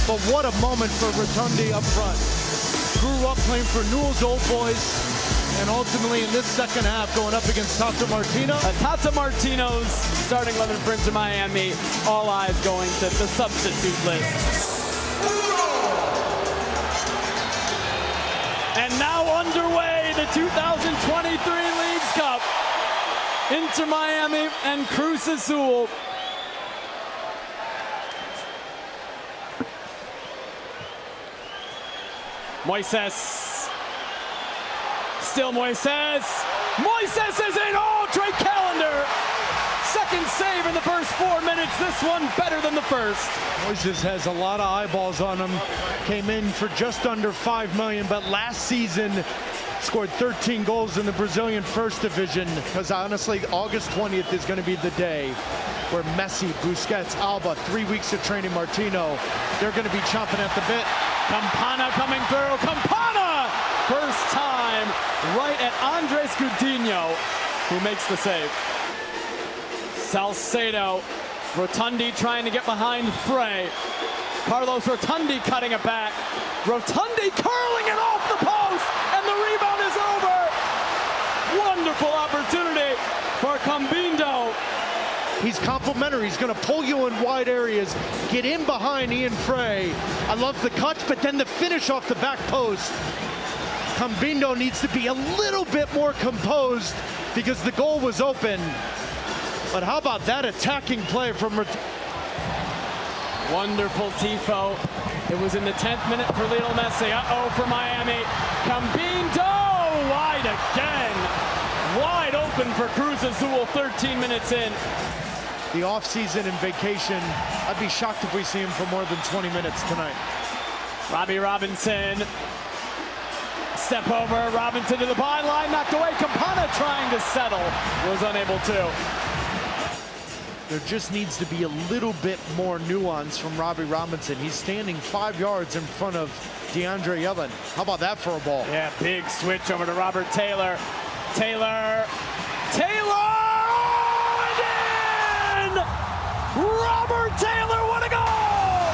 But what a moment for Rotundi up front. Grew up playing for Newell's Old Boys, and ultimately in this second half going up against Tata Martino. Tata Martino's starting 11 for Inter Miami. All eyes going to the substitute list. And now underway, the 2023 Leagues Cup. Inter Miami and Cruz Azul. Moises. Still Moises. Moises is in. Oh, Drake Callender. Second save in the first 4 minutes. This one better than the first. Moises has a lot of eyeballs on him. Came in for just under $5 million, but last season scored 13 goals in the Brazilian First Division. Because honestly, August 20th is going to be the day where Messi, Busquets, Alba, 3 weeks of training, Martino, they're going to be chomping at the bit. Campana coming through. Campana! First time right at Andres Gudinho, who makes the save. Salcedo. Rotundi trying to get behind Frey. Carlos Rotundi cutting it back. Rotundi curling it off the post, and the rebound is over. Wonderful opportunity for Cambindo. He's complimentary. He's going to pull you in wide areas, get in behind Ian Frey. I love the cuts, but then the finish off the back post. Cambindo needs to be a little bit more composed because the goal was open. But how about that attacking play from Wonderful tifo. It was in the 10th minute for Lionel Messi. Uh-oh for Miami. Cambindo wide again. Wide open for Cruz Azul 13 minutes in. The offseason and vacation, I'd be shocked if we see him for more than 20 minutes tonight. Robbie Robinson. Step over, Robinson to the byline, knocked away. Campana trying to settle, was unable to. There just needs to be a little bit more nuance from Robbie Robinson. He's standing 5 yards in front of DeAndre Yellen. How about that for a ball? Yeah, big switch over to Robert Taylor. Taylor! And in! Robert Taylor, what a goal!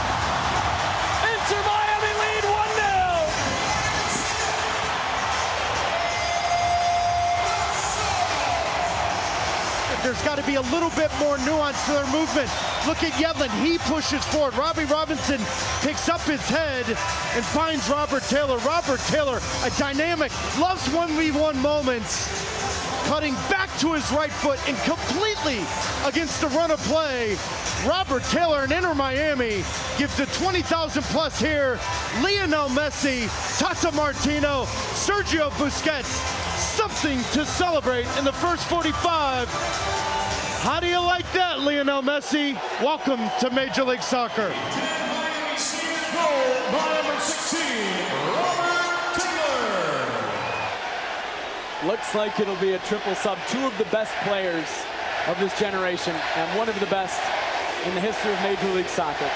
Inter Miami lead 1-0. There's got to be a little bit more nuance to their movement. Look at Yedlin, he pushes forward. Robbie Robinson picks up his head and finds Robert Taylor. Robert Taylor, a dynamic, loves 1v1 moments. Cutting back to his right foot and completely against the run of play. Robert Taylor and Inter Miami give the 20,000 plus here. Leonel Messi, Tata Martino, Sergio Busquets. Something to celebrate in the first 45. How do you like that, Lionel Messi? Welcome to Major League Soccer. Goal by number 16, Robert Taylor. Looks like it'll be a triple sub. Two of the best players of this generation and one of the best in the history of Major League Soccer.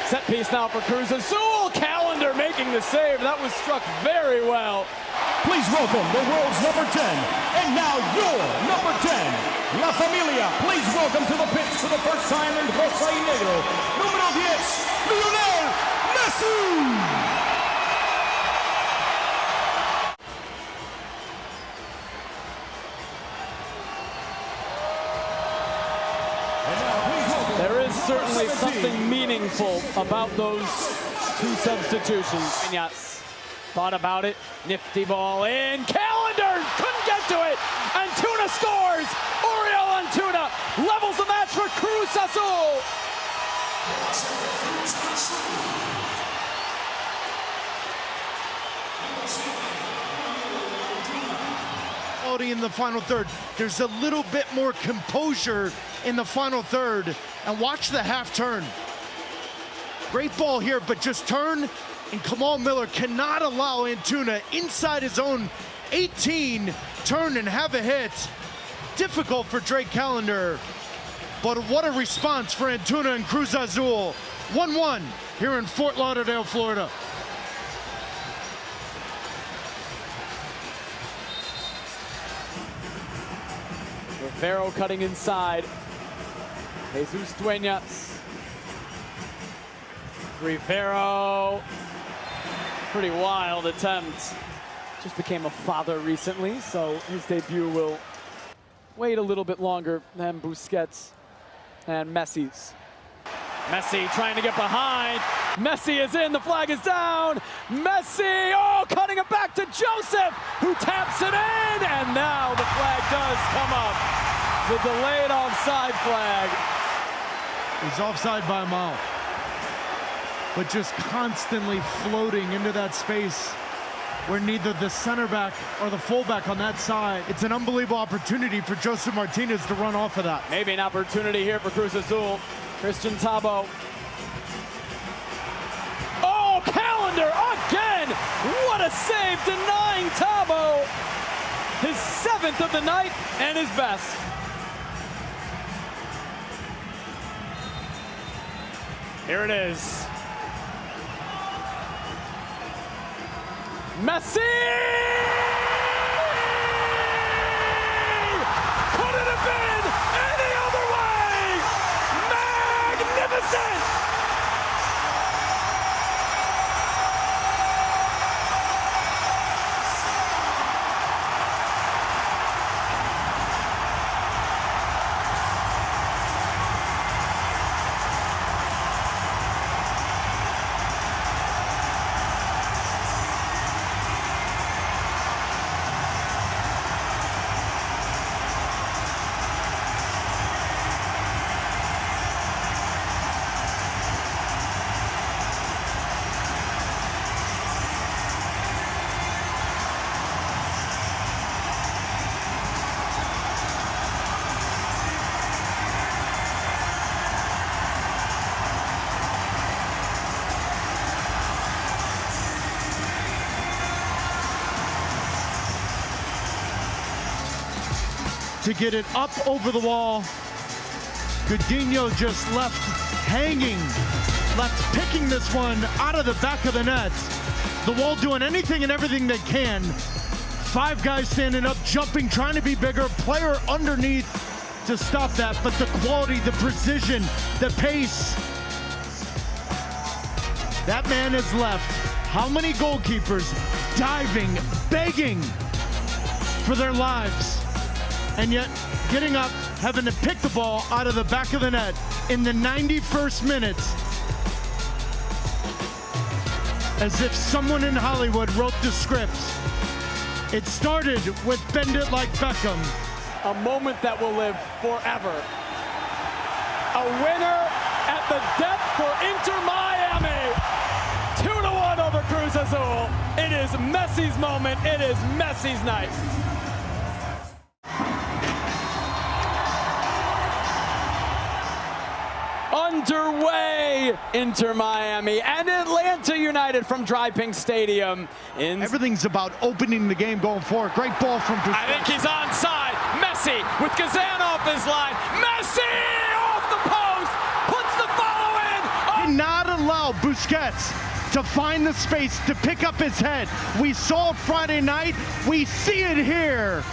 Set piece now for Cruz Azul. Callender making the save. That was struck very well. Please welcome the world's number 10, and now your number 10, La Familia. Please welcome to the pitch for the first time in Rosa y Negro, número 10, Leonel Messi. There is certainly something meaningful about those two substitutions. Yes. Thought about it, nifty ball in, Callender couldn't get to it, Antuna scores, Oriol Antuna levels the match for Cruz Azul. In the final third, there's a little bit more composure in the final third, and watch the half turn. Great ball here, but just turn. And Kamal Miller cannot allow Antuna inside his own 18, turn and have a hit. Difficult for Drake Callender, but what a response for Antuna and Cruz Azul. 1-1 here in Fort Lauderdale, Florida. Rivero cutting inside. Jesus Duenas. Rivero, pretty wild attempt. Just became a father recently, so his debut will wait a little bit longer than Busquets and Messi's. Messi trying to get behind. Messi is in, the flag is down. Messi, oh, cutting it back to Joseph, who taps it in, and now the flag does come up. The delayed offside flag. He's offside by a mile, but just constantly floating into that space where neither the center back or the fullback on that side. It's an unbelievable opportunity for Joseph Martinez to run off of that. Maybe an opportunity here for Cruz Azul. Christian Tabo. Oh, Calendar again! What a save, denying Tabo his 7th of the night and his best. Here it is. Messi! Couldn't have been any other way! Magnificent! To get it up over the wall. Coutinho just left hanging, left picking this one out of the back of the net. The wall doing anything and everything they can. 5 guys standing up, jumping, trying to be bigger. Player underneath to stop that, but the quality, the precision, the pace. That man is left. How many goalkeepers diving, begging for their lives? And yet getting up, having to pick the ball out of the back of the net in the 91st minute. As if someone in Hollywood wrote the script. It started with Bend It Like Beckham. A moment that will live forever. A winner at the death for Inter Miami. 2-1 over Cruz Azul. It is Messi's moment. It is Messi's night. Underway, Inter Miami and Atlanta United from Dry Pink Stadium. Everything's about opening the game going forward. Great ball from Busquets. I think he's onside. Messi with Kazan off his line. Messi off the post, puts the follow in. Did not allow Busquets to find the space to pick up his head. We saw it Friday night. We see it here.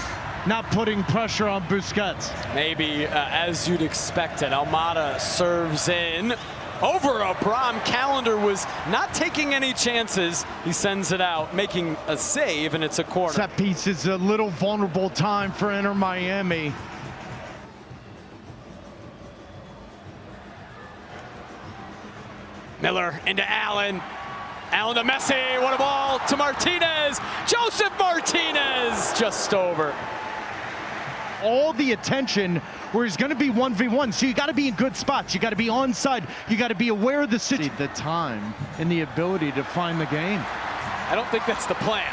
Not putting pressure on Busquets. Maybe as you'd expect it. Almada serves in over Abram. Calendar was not taking any chances. He sends it out, making a save, and it's a corner. Set piece is a little vulnerable time for Inter Miami. Miller into Allen. Allen to Messi. What a ball to Martinez. Joseph Martinez just over. All the attention where he's going to be 1v1, so you got to be in good spots. You got to be onside. You got to be aware of the city, the time, and the ability to find the game. I don't think that's the plan.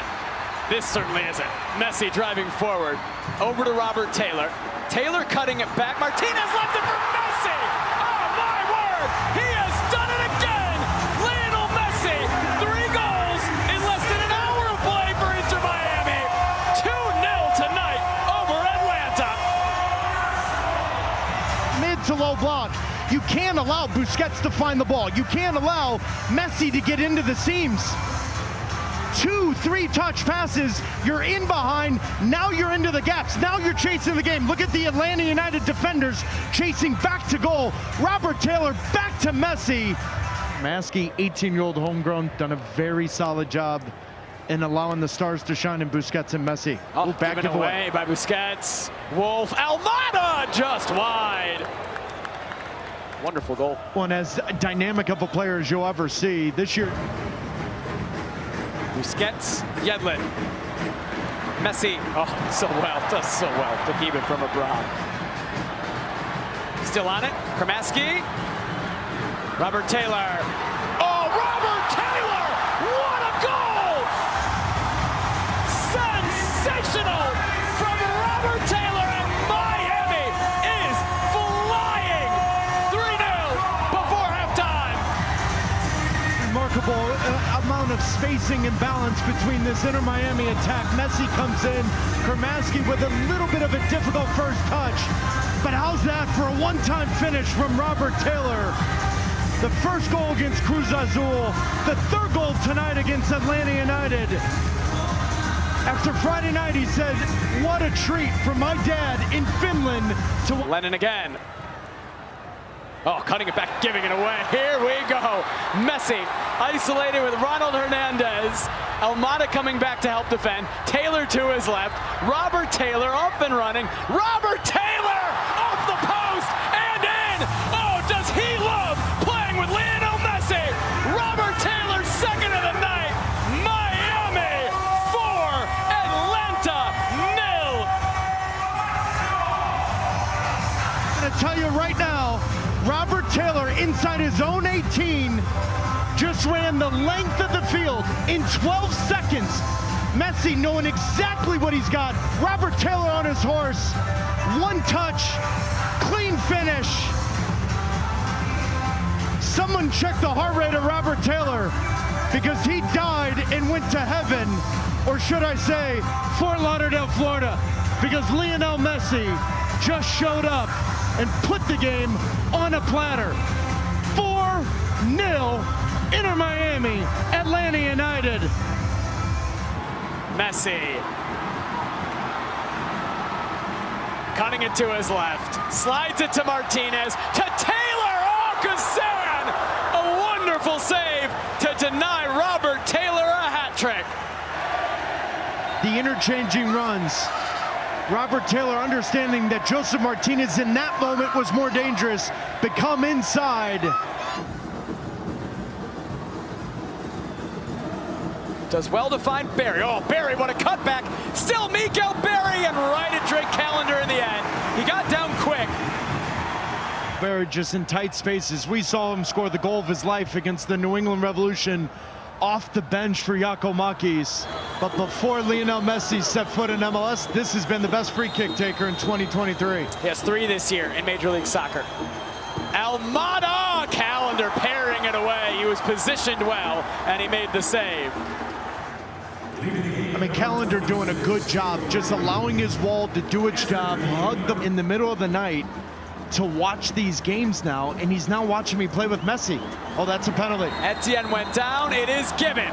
This certainly isn't. Messi driving forward, over to Robert Taylor. Taylor cutting it back. Martinez left it for Messi. Oh my word! He has done it again. Leonel Messi, 3 goals in less than an hour of play for Inter Miami. 2-0 tonight over Atlanta. Mid to low block. You can't allow Busquets to find the ball. You can't allow Messi to get into the seams. 2-3 touch passes, you're in behind, now you're into the gaps, now you're chasing the game. Look at the Atlanta United defenders chasing back to goal. Robert Taylor back to Messi. Cremaschi, 18-year-old homegrown, done a very solid job in allowing the stars to shine in Busquets and Messi. Oh, back given away by Busquets. Wolf, Almada just wide. Wonderful goal. One as dynamic of a player as you'll ever see this year. Busquets, Yedlin, Messi. Oh, so well, does so well to keep it from abroad. Still on it, Cremaschi. Robert Taylor. Oh, Robert Taylor! What a goal! Sensational from Robert Taylor, and Miami is flying 3-0 before halftime. Remarkable amount of spacing and balance between this Inter Miami attack. Messi comes in, Cremaschi with a little bit of a difficult first touch. But how's that for a one-time finish from Robert Taylor? The first goal against Cruz Azul, the third goal tonight against Atlanta United. After Friday night, he said, what a treat for my dad in Finland to... Lennon again. Oh, cutting it back, giving it away. Here we go. Messi isolated with Ronald Hernandez. Almada coming back to help defend. Taylor to his left. Robert Taylor up and running. Robert Taylor off the post and in. Oh, does he love playing with Leonel Messi? Robert Taylor, second of the night. Miami 4, Atlanta 0. I'm going to tell you right now, Robert Taylor inside his own 18 just ran the length of the field in 12 seconds. Messi knowing exactly what he's got. Robert Taylor on his horse. One touch, clean finish. Someone check the heart rate of Robert Taylor because he died and went to heaven, or should I say Fort Lauderdale, Florida, because Lionel Messi just showed up and put the game on a platter. 4-0 Inter Miami, Atlanta United. Messi cutting it to his left, slides it to Martinez, to Taylor. Oh, Kazan! A wonderful save to deny Robert Taylor a hat trick. The interchanging runs. Robert Taylor understanding that Joseph Martinez in that moment was more dangerous, but come inside. Does well to find Barry. Oh, Barry, what a cutback. Still Miguel Barry, and right at Drake Callender in the end. He got down quick. Barry just in tight spaces. We saw him score the goal of his life against the New England Revolution off the bench for Giacomakis. But before Lionel Messi set foot in MLS, this has been the best free kick taker in 2023. He has 3 this year in Major League Soccer. Almada, Callender parrying it away. He was positioned well, and he made the save. I mean, Callender doing a good job, just allowing his wall to do its job, hug them in the middle of the night to watch these games now, and he's now watching me play with Messi. Oh, that's a penalty. Etienne went down, it is given.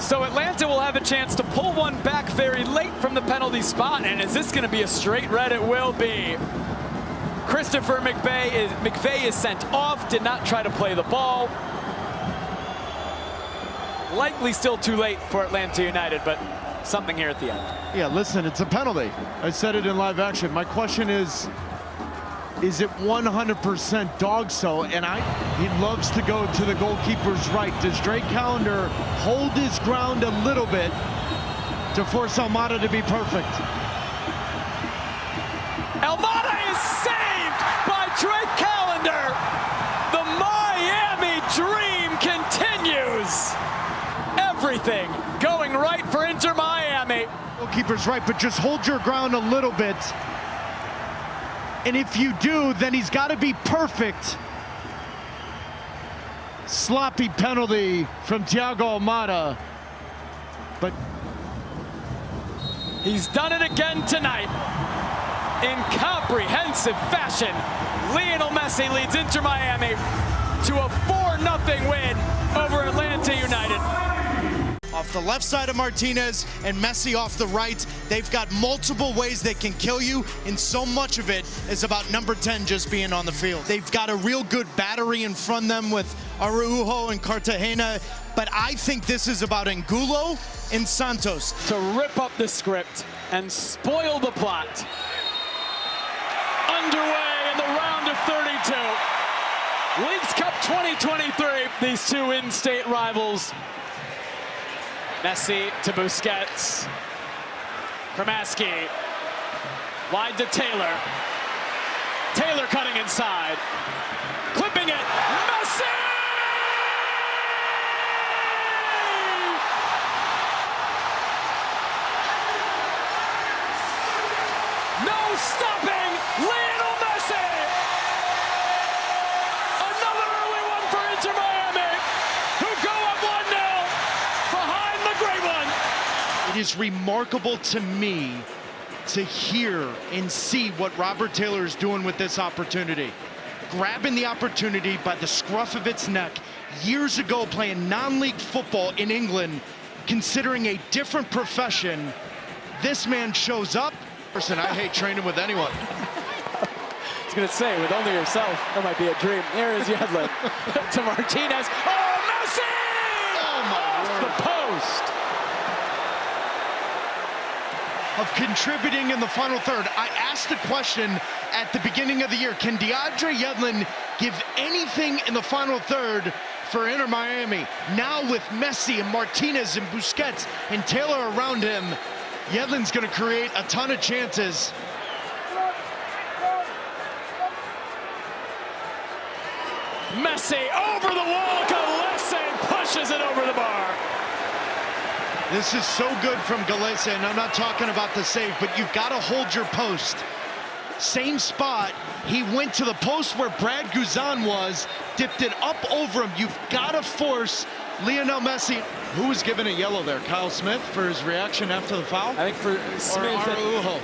So Atlanta will have a chance to pull one back very late from the penalty spot, and is this gonna be a straight red? It will be. Christopher McVeigh is sent off, did not try to play the ball. Likely still too late for Atlanta United, but something here at the end. Yeah, listen, it's a penalty. I said it in live action. My question is it 100% dog so? And he loves to go to the goalkeeper's right. Does Drake Callender hold his ground a little bit to force Almada to be perfect? Almada is saved by Drake Callender. The Miami dream continues. Everything going right for Inter Miami. Goalkeeper's right, but just hold your ground a little bit. And if you do, then he's got to be perfect. Sloppy penalty from Thiago Almada. But he's done it again tonight. In comprehensive fashion, Lionel Messi leads Inter Miami to a 4-0 win over Atlanta United. Off the left side of Martinez and Messi off the right. They've got multiple ways they can kill you, and so much of it is about number 10 just being on the field. They've got a real good battery in front of them with Araujo and Cartagena, but I think this is about Angulo and Santos. To rip up the script and spoil the plot. Underway in the round of 32. Leagues Cup 2023, these two in-state rivals. Messi to Busquets. Kramaski, wide to Taylor. Taylor cutting inside. Clipping it, Messi! No stopping Leonel Messi! Another early one for Inter Miami, who go up 1-0 behind the great one. It is remarkable to me to hear and see what Robert Taylor is doing with this opportunity. Grabbing the opportunity by the scruff of its neck. Years ago, playing non-league football in England, considering a different profession, this man shows up. Person, I hate training with anyone. I was gonna say, with only yourself, that might be a dream. Here is Yedlin to Martinez. Oh, Messi! Oh, my Off word. the post. Of contributing in the final third. I asked the question at the beginning of the year, can DeAndre Yedlin give anything in the final third for Inter Miami? Now with Messi and Martinez and Busquets and Taylor around him, Yedlin's gonna create a ton of chances. Messi over the wall, Gillespie pushes it over the bar. This is so good from Gillespie, and I'm not talking about the save, but you've got to hold your post. Same spot, he went to the post where Brad Guzan was, dipped it up over him. You've got to force Lionel Messi. Who was given a yellow there? Kyle Smith for his reaction after the foul? I think for Smith, or Araujo?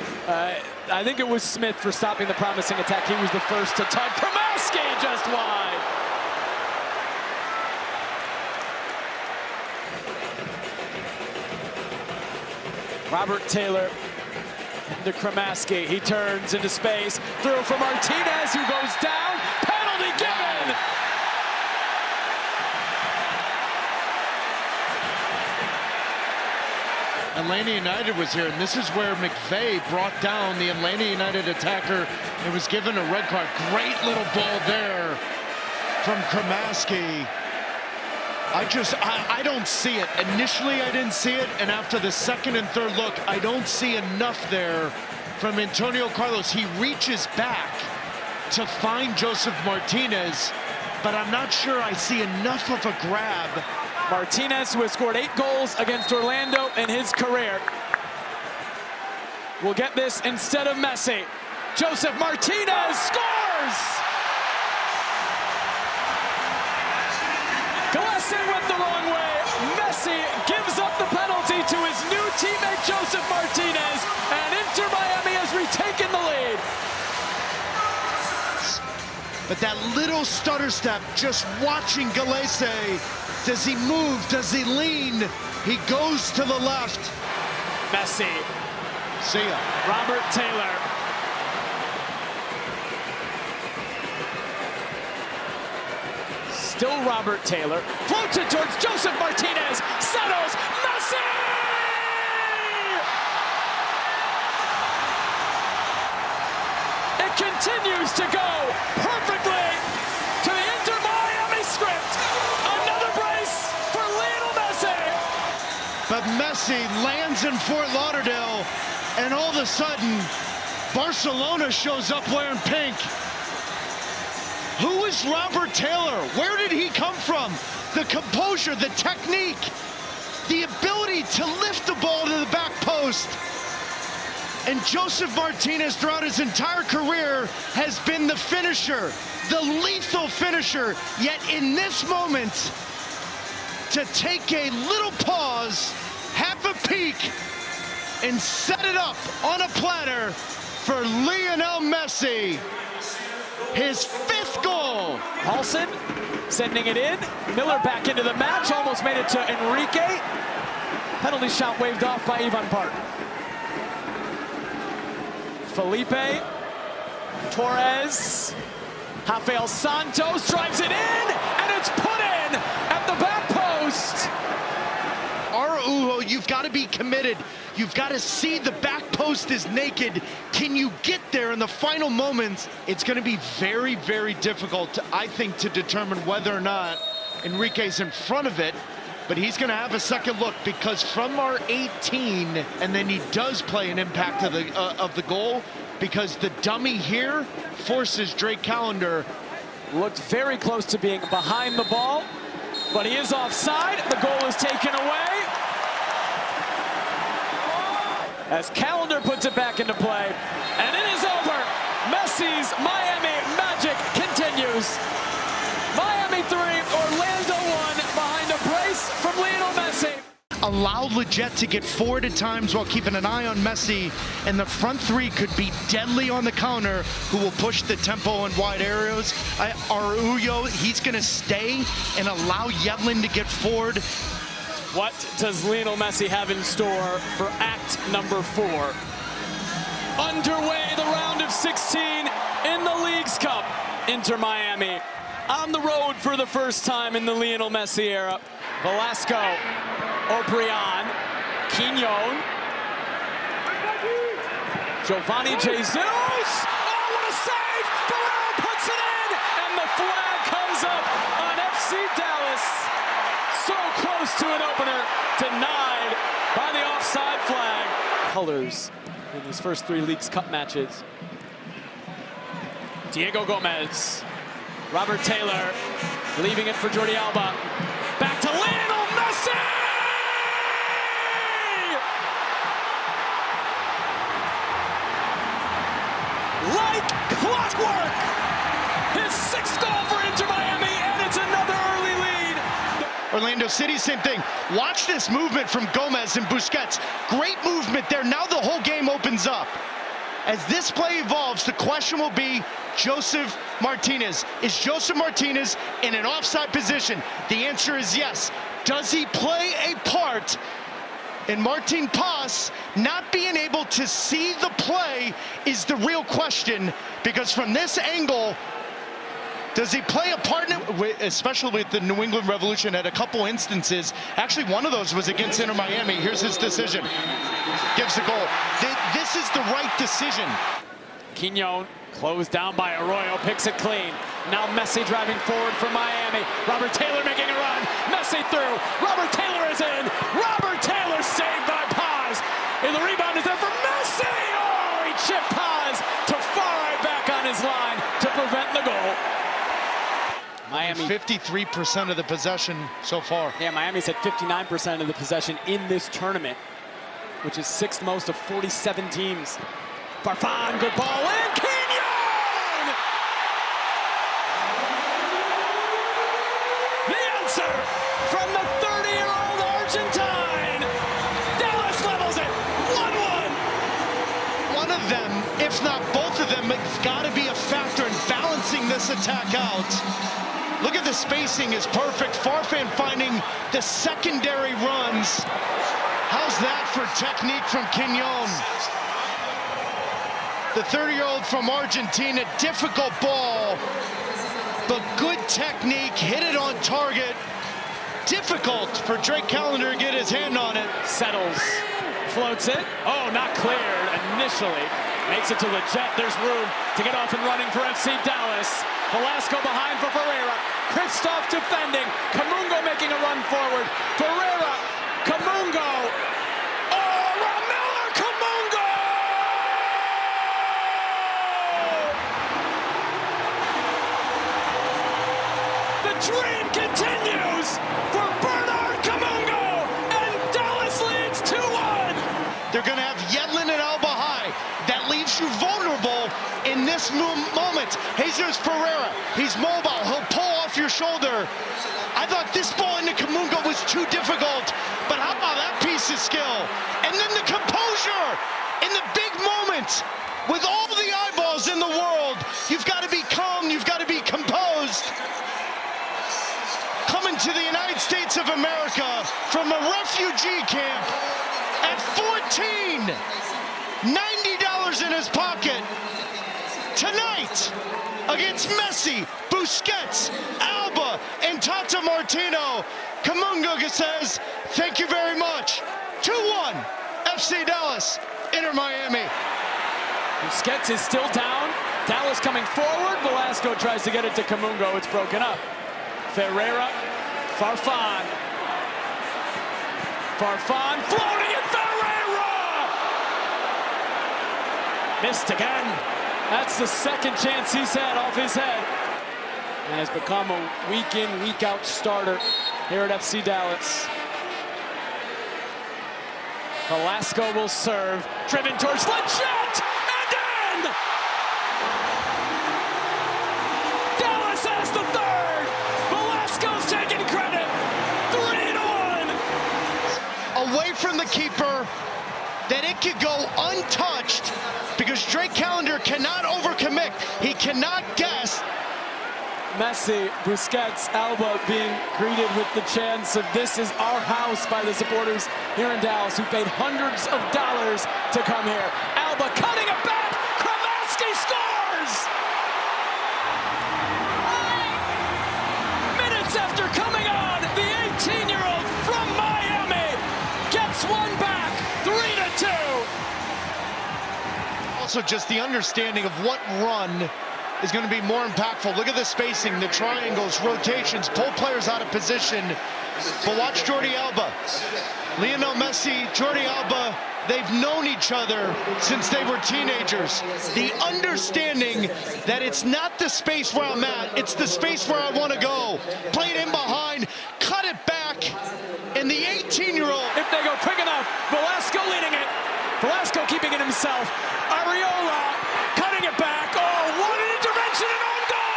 I think it was Smith for stopping the promising attack. He was the first to touch. Kramaski just wide. Robert Taylor into Kramaski. He turns into space. Through for Martinez, who goes down. Penalty given. Atlanta United was here, and this is where McVay brought down the Atlanta United attacker and was given a red card. Great little ball there from Kramaski. I don't see it. Initially, I didn't see it, and after the second and third look, I don't see enough there from Antonio Carlos. He reaches back to find Joseph Martinez, but I'm not sure I see enough of a grab. Martinez, who has scored 8 goals against Orlando in his career, will get this instead of Messi. Joseph Martinez scores! Gillespie went the wrong way. Messi gives up the penalty to his new teammate Joseph Martinez, and Inter Miami has retaken the lead. But that little stutter step, just watching Gillespie, does he move, does he lean? He goes to the left. Messi. See ya. Robert Taylor. Still Robert Taylor. Floats it towards Joseph Martinez. Settles. Messi! It continues to go perfectly to the Inter Miami script. Another brace for Lionel Messi. But Messi lands in Fort Lauderdale, and all of a sudden, Barcelona shows up wearing pink. Who is Robert Taylor? Where did he come from? The composure, the technique, the ability to lift the ball to the back post. And Joseph Martinez, throughout his entire career, has been the finisher, the lethal finisher. Yet in this moment, to take a little pause, have a peek, and set it up on a platter for Lionel Messi. His 5th goal. Paulson sending it in. Miller back into the match, almost made it to Enrique. Penalty shot waved off by Ivan Park. Felipe, Torres, Rafael Santos drives it in, and it's It's put in at the back post. Araujo, you've got to be committed. You've got to see the back post is naked. Can you get there in the final moments? It's going to be very, very difficult, I think, to determine whether or not Enrique's in front of it. But he's going to have a second look, because from our 18, and then he does play an impact of the goal, because the dummy here forces Drake Callender. Looked very close to being behind the ball, but he is offside. The goal is taken away as Callender puts it back into play, and it is over. Messi's Miami magic continues. Miami 3, Orlando 1, behind a brace from Lionel Messi. Allowed Leggett to get forward at times while keeping an eye on Messi, and the front three could be deadly on the counter, who will push the tempo in wide areas. Araujo, he's going to stay and allow Yedlin to get forward. What does Lionel Messi have in store for act number 4? Underway, the round of 16 in the Leagues Cup. Inter Miami on the road for the first time in the Lionel Messi era. Velasco, O'Brien, Quignon, Giovanni Jesus. Oh, what a save! Ferreira puts it in, and the flag comes up on FC Dallas. So close to an opener, denied by the offside flag. Colors in his first 3 Leagues Cup matches. Diego Gomez, Robert Taylor, leaving it for Jordi Alba. Back to Lionel Messi! Like clockwork! His 6th goal for Inter Miami, and it's another early lead. Orlando City, same thing. Watch this movement from Gomez and Busquets. Great movement there. Now the whole game opens up. As this play evolves, the question will be Josef Martinez. Is Josef Martinez in an offside position? The answer is yes. Does he play a part in Martin Paz not being able to see the play is the real question, because from this angle, does he play a part, especially with the New England Revolution at a couple instances? Actually, one of those was against Inter Miami. Here's his decision. Gives the goal. This is the right decision. Quignon, closed down by Arroyo, picks it clean. Now Messi driving forward for Miami. Robert Taylor making a run. Messi through. Robert Taylor is in. Robert Taylor saved by Paz. And the rebound is there for Messi. Oh, he chipped Paz to far right back on his line to prevent the goal. Miami 53% of the possession so far. Yeah, Miami's had 59% of the possession in this tournament, which is 6th most of 47 teams. Farfan, good ball in. Quignon! The answer from the 30-year-old Argentine. Dallas levels it. 1-1. One of them, if not both of them, has got to be a factor in balancing this attack out. Look at the spacing is perfect. Farfan finding the secondary runs. How's that for technique from Quignon? The 30-year-old from Argentina, difficult ball, but good technique, hit it on target. Difficult for Drake Callender to get his hand on it. Settles, floats it. Oh, not cleared initially. Makes it to Leggett. There's room to get off and running for FC Dallas. Velasco behind for Ferreira. Kristoff defending. Camungo making a run forward. Ferreira, Camungo. Oh, Romelu Camungo! The dream continues for Bernard Camungo, and Dallas leads 2-1. They're going to have Yedlin and Alba high. That leaves you vulnerable in this moment. Jesus Ferreira, he's mobile. He'll pull off your shoulder. I thought this ball into Camungo was too difficult, but how about that piece of skill? And then the composure in the big moment. With all the eyeballs in the world, you've got to be calm, you've got to be composed. Coming to the United States of America from a refugee camp at 14, $90 in his pocket. Tonight, against Messi, Busquets, Alba, Alba and Tata Martino. Kamunga says, thank you very much. 2-1, FC Dallas, Inter Miami. Busquets is still down. Dallas coming forward. Velasco tries to get it to Kamungo. It's broken up. Ferreira, Farfan. Farfan floating at Ferreira! Missed again. That's the second chance he's had off his head. And has become a week in, week out starter here at FC Dallas. Velasco will serve. Driven towards Lachette! And in! Dallas has the third! Velasco's taking credit! 3-1! Away from the keeper, that it could go untouched because Drake Callender cannot overcommit. He cannot guess. Messi, Busquets, Alba being greeted with the chants of "This is our house" by the supporters here in Dallas, who paid hundreds of dollars to come here. Alba cutting it back. Kramaski scores! Minutes after coming on, the 18-year-old from Miami gets one back, 3-2. Also, just the understanding of what run is going to be more impactful. Look at the spacing, the triangles, rotations, pull players out of position. But watch Jordi Alba. Leonel Messi, Jordi Alba, they've known each other since they were teenagers. The understanding that it's not the space where I'm at, it's the space where I want to go. Played in behind, cut it back, and the 18-year-old. If they go quick enough, Velasco leading it. Velasco keeping it himself. Ariola cutting it back. Oh, what an intervention and on goal!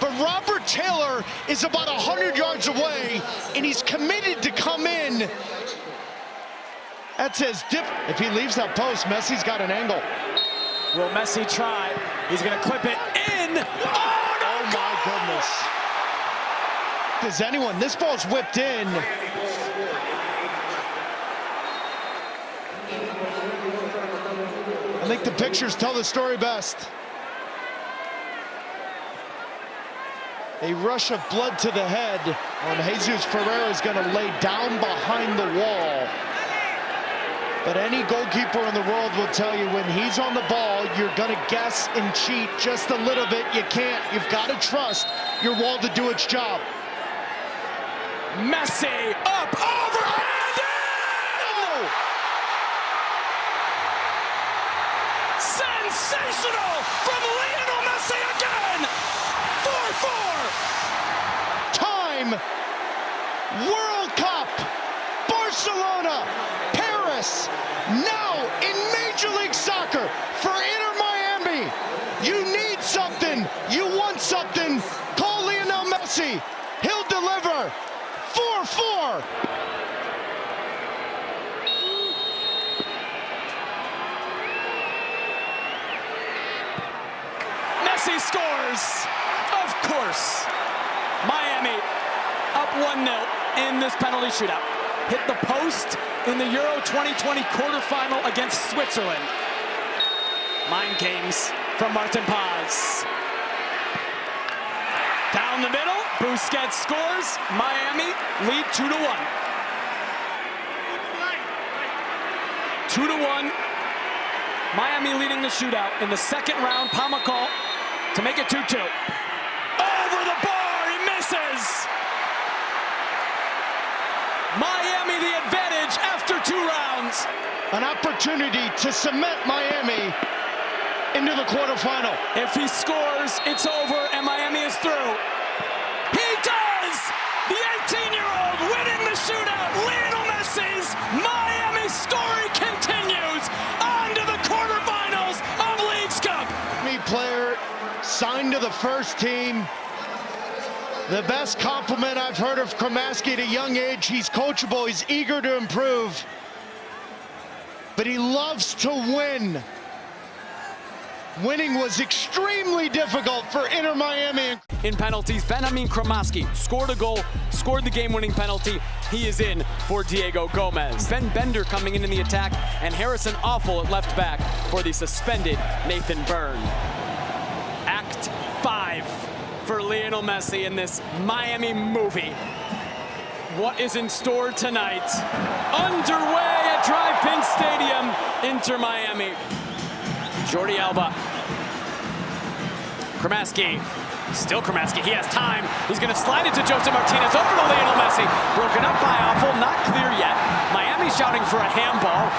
But Robert Taylor is about 100 yards away, and he's committed to come in. That's his dip. If he leaves that post, Messi's got an angle. Will Messi try? He's going to clip it in. Oh, no, oh my goodness. Does anyone? This ball's whipped in. I think the pictures tell the story best. A rush of blood to the head. And Jesus Ferreira is going to lay down behind the wall. But any goalkeeper in the world will tell you when he's on the ball, you're going to guess and cheat just a little bit. You can't. You've got to trust your wall to do its job. Messi up, over, and in! Oh! Sensational from Lionel Messi again! 4-4! Time! World Cup! Barcelona! Paris! Now in Major League Soccer for Inter Miami! You need something! You want something! Call Lionel Messi! He'll deliver! 4-4! Messi scores! Of course! Miami up 1-0 in this penalty shootout. Hit the post in the Euro 2020 quarterfinal against Switzerland. Mind games from Martin Paz. Down the middle, Busquets scores. Miami lead 2-1. 2-1. Miami leading the shootout in the second round. Pamacol to make it 2-2. Over the bar, he misses. Miami the advantage after 2 rounds. An opportunity to cement Miami into the quarterfinal. If he scores, it's over and Miami is through. He does! The 18-year-old winning the shootout. Lionel Messi's Miami story continues on to the quarterfinals of Leagues Cup. Player signed to the first team. The best compliment I've heard of Kramaski at a young age. He's coachable, he's eager to improve, but he loves to win. Winning was extremely difficult for Inter Miami. In penalties, Benjamin Kramaski scored a goal, scored the game-winning penalty. He is in for Diego Gomez. Ben Bender coming in the attack, and Harrison Awful at left back for the suspended Nathan Byrne. Act 5 for Lionel Messi in this Miami movie. What is in store tonight? Underway at Drive Pink Stadium, Inter Miami. Jordi Alba. Kremaski. Still Kremaski, he has time. He's gonna slide it to Josef Martinez, over to Lionel Messi. Broken up by Afful, not clear yet. Miami shouting for a handball.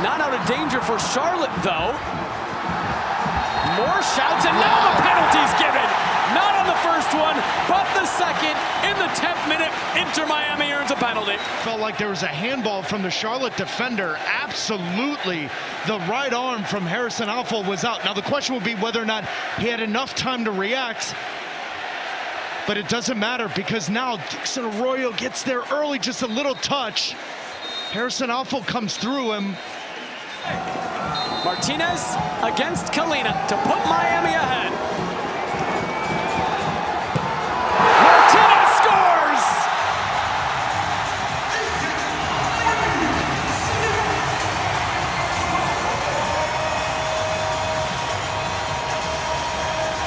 Not out of danger for Charlotte, though. More shouts, and now the penalty's given. Not on the first one, but the second. In the 10th minute, Inter Miami earns a penalty. Felt like there was a handball from the Charlotte defender. Absolutely. The right arm from Harrison Afful was out. Now the question will be whether or not he had enough time to react. But it doesn't matter because now Dixon Arroyo gets there early, just a little touch. Harrison Afful comes through him. Martinez against Kalina to put Miami ahead. Martinez scores!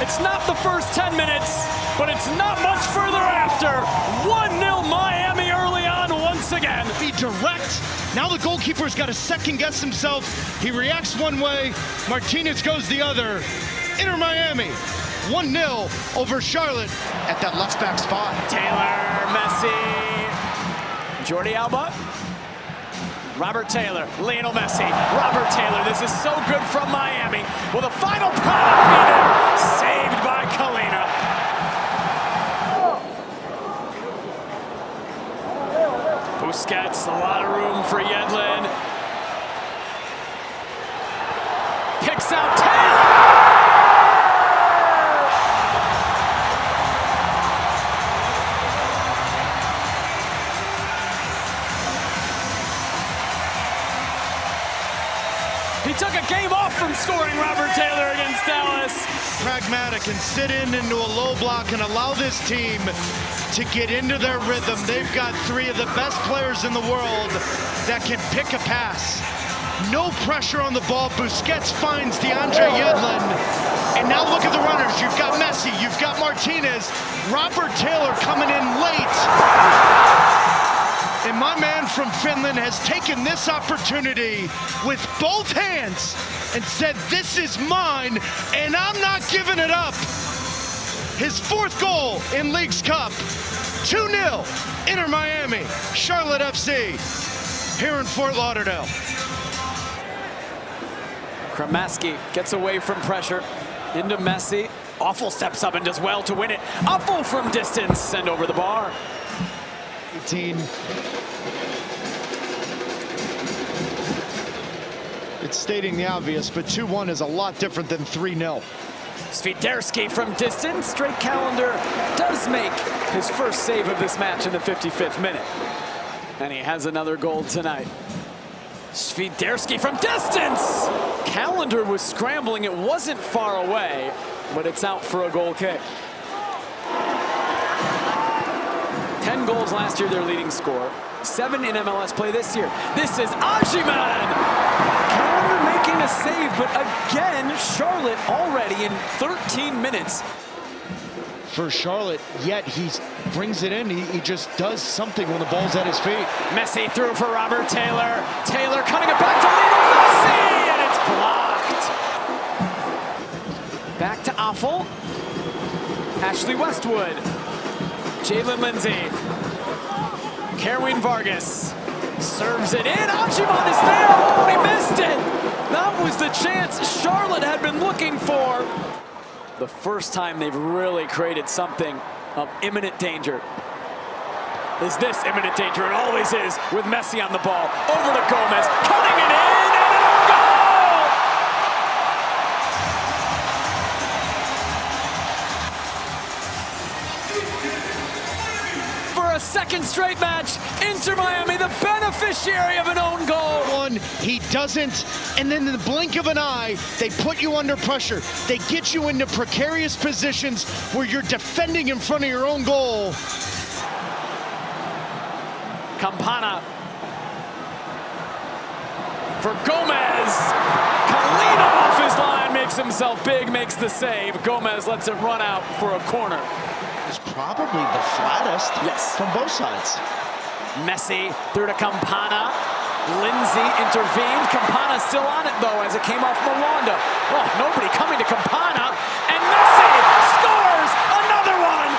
It's not the first 10 minutes, but it's not much further after. 1-0 Miami early on once again. Be direct. Now the goalkeeper's got to second guess himself. He reacts one way, Martinez goes the other. Inter Miami, 1-0 over Charlotte at that left back spot. Taylor, Messi, Jordi Alba, Robert Taylor, Lionel Messi, Robert Taylor. This is so good from Miami. Will the final product be there? Saved by Kalina. Busquets, a lot of room for Yedlin. Picks out Taylor! He took a game off from scoring, Robert Taylor, against Dallas. Pragmatic and sit into a low block and allow this team to get into their rhythm. They've got three of the best players in the world that can pick a pass. No pressure on the ball. Busquets finds DeAndre Yedlin. And now look at the runners. You've got Messi, you've got Martinez, Robert Taylor coming in late. And my man from Finland has taken this opportunity with both hands and said, this is mine, and I'm not giving it up. His fourth goal in Leagues Cup. 2-0, Inter Miami, Charlotte FC, here in Fort Lauderdale. Kremaski gets away from pressure, into Messi. Afful steps up and does well to win it. Afful from distance and over the bar. 18. It's stating the obvious, but 2-1 is a lot different than 3-0. Swiderski from distance. Drake Callender does make his first save of this match in the 55th minute. And he has another goal tonight. Swiderski from distance! Callender was scrambling. It wasn't far away, but it's out for a goal kick. 10 goals last year, their leading scorer. 7 in MLS play this year. This is Ajiman! Callender making a save, but again, Charlotte already in 13 minutes. For Charlotte, yet he brings it in. He just does something when the ball's at his feet. Messi through for Robert Taylor. Taylor cutting it back to Lionel Messi, and it's blocked. Back to Afful. Ashley Westwood. Jalen Lindsay. Kerwin Vargas serves it in. Ajiman is there. Oh, he missed it. That was the chance Charlotte had been looking for. The first time they've really created something of imminent danger. Is this imminent danger? It always is with Messi on the ball. Over to Gomez, cutting it in, and a goal! For a second straight match, Inter Miami, the beneficiary of an own goal. He doesn't, and then in the blink of an eye, they put you under pressure. They get you into precarious positions where you're defending in front of your own goal. Campana for Gomez. Kalina off his line, makes himself big, makes the save. Gomez lets it run out for a corner. was probably the flattest from both sides. Messi through to Campana. Lindsay intervened. Campana still on it, though, as it came off Mwanda. Oh, nobody coming to Campana. And Messi scores another one!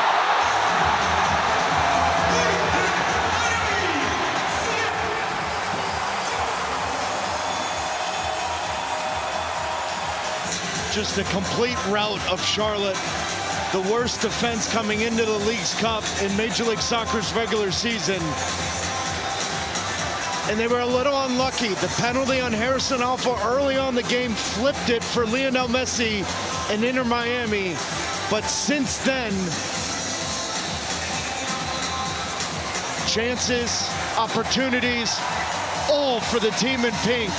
Just a complete rout of Charlotte. The worst defense coming into the League's Cup in Major League Soccer's regular season. And they were a little unlucky. The penalty on Harrison Alpha early on the game flipped it for Leonel Messi and Inter Miami. But since then, chances, opportunities, all for the team in pink.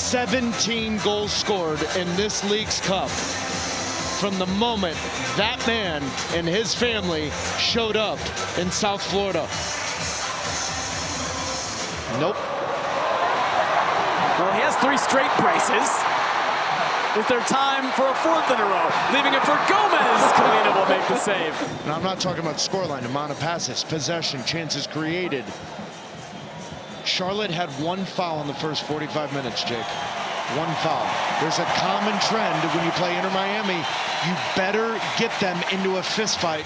17 goals scored in this League's Cup from the moment that man and his family showed up in South Florida. Nope. Well, he has 3 straight braces. Is there time for a 4th in a row? Leaving it for Gomez. Kalina will make the save. And I'm not talking about scoreline, amount of passes, possession, chances created. Charlotte had 1 foul in the first 45 minutes, Jake. 1 foul. There's a common trend when you play Inter Miami. You better get them into a fist fight.